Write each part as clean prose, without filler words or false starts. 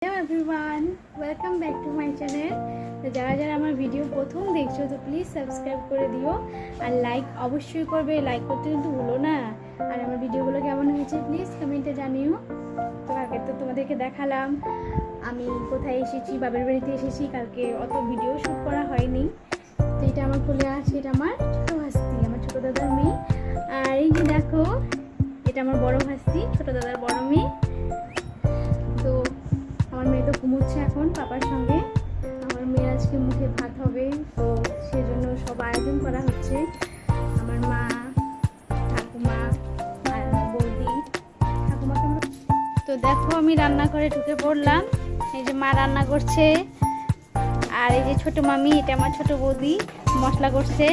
Hello everyone, welcome back to my channel. तो যারা যারা আমার ভিডিও প্রথম দেখছো তো প্লিজ সাবস্ক্রাইব করে দিও আর লাইক অবশ্যই করবে। লাইক করতে কিন্তু ভুলো না। আর আমার ভিডিওগুলো কেমন হয়েছে প্লিজ কমেন্টে জানিও। তো কালকে তো তোমাদেরকে দেখালাম আমি কোথায় এসেছি, বাবার বাড়িতে এসেছি। কালকে অত ভিডিও শ্যুট করা হয়নি। তো এটা আমার কোলে আছে, এটা আমার ছোটো ভাস্তি, আমার ছোটো দাদার মেয়ে। আর এই যে দেখো, এটা আমার বড় ভাস্তি, ছোটো দাদার বড় মেয়ে। তো আমার মেয়ে তো ঘুমোচ্ছে এখন পাপার সঙ্গে। আমার মেয়ে আজকে মুখে ভাত হবে, তো সেজন্য সব আয়োজন করা হচ্ছে। আমার মা, ঠাকুমা আর বৌদি। ঠাকুমাকে তো দেখো আমি রান্না করে ঢুকে পড়লাম। এই যে মা রান্না করছে, আর এই যে ছোট মামি, এটা আমার ছোট বৌদি মশলা করছে।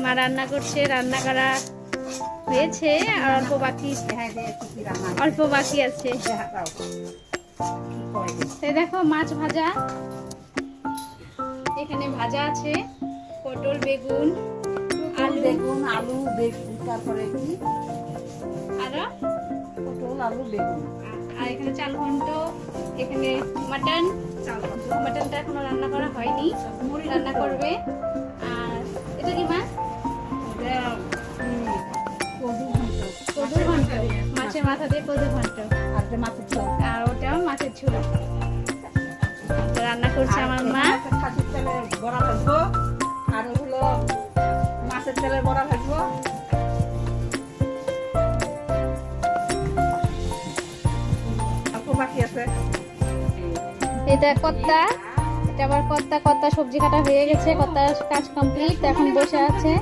মা রান্না করছে, রান্না করা হয়েছে আর অল্প বাকি আছে। দেখো মাছ ভাজা, এখানে ভাজা আছে পটল, বেগুন, আলু বেগুন, তারপরে কি আরো পটল, আলু, বেগুন। আর এখানে চাল ঘন্ট, এখানে মাটনটা এখনো রান্না করা হয়নি, রান্না করবে। আর এটা কি মা? কদুর ঘন্ট, মাছের মাথা দিয়ে কদুর ঘন্ট। আর ওটাও মাছের ঝোল রান্না করছে আমার মা। খাসির তেলের বড়া ভাজবো, আর হলো মাছের তেলের বড়া ভাজবো। অল্প বাকি আছে। এটা কত্তা, এটা আবার কত্তা সবজি কাটা হয়ে গেছে, কত্তার কাজ কমপ্লিট, এখন বসে আছে।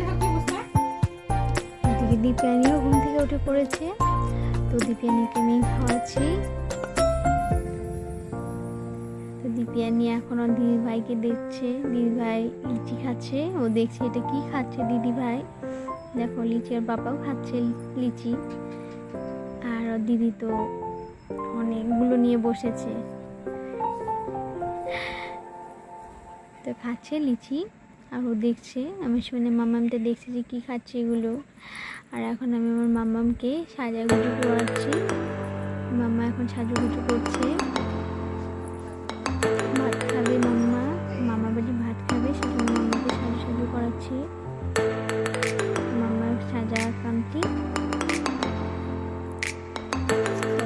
এদিকে দীপিয়ানিও ঘুম থেকে উঠে পড়েছে, তো দীপিয়ানিকে আমি খাওয়াচ্ছি। তো দীপিয়ানি এখনো দিদি ভাইকে দেখছে, দিদি ভাই লিচি খাচ্ছে, ও দেখছে এটা কি খাচ্ছে দিদি ভাই। দেখো লিচি, আর বাবাও খাচ্ছে লিচি। আর দিদি তো অনেকগুলো নিয়ে বসেছে, তো খাচ্ছে লিচি। আর ও দেখছে, আমি শুনে মামামটা দেখছে যে কী খাচ্ছে এগুলো। আর এখন আমি আমার মামামকে সাজাগুজু করাচ্ছি। মাম্মা এখন সাজুগুজু করছে, ভাত খাবে মাম্মা, মামা বাড়ি ভাত খাবে, সেজন্য মাম্মাকে সাজু করাচ্ছি। মাম্মার সাজা কমপ্লিট,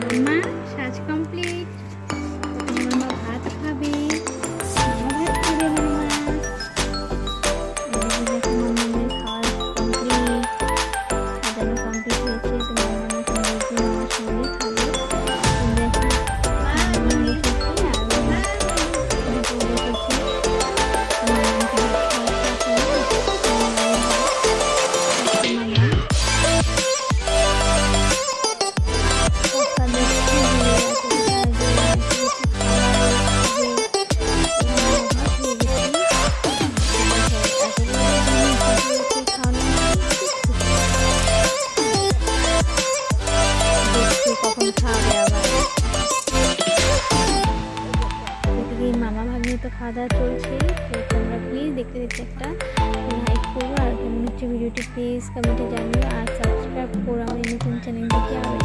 মাম্মা সাজ কমপ্লিট। মাম্মা ভাত খাবে, মামা ভাগ্নি তো খাওয়া দাওয়া চলছে। তো তোমরা প্লিজ দেখতে একটা লাইক করো, আর কেমন হচ্ছে ভিডিওটি প্লিজ কমেন্টে জানিও, আর সাবস্ক্রাইব করো আমার নতুন চ্যানেলটিকে। আর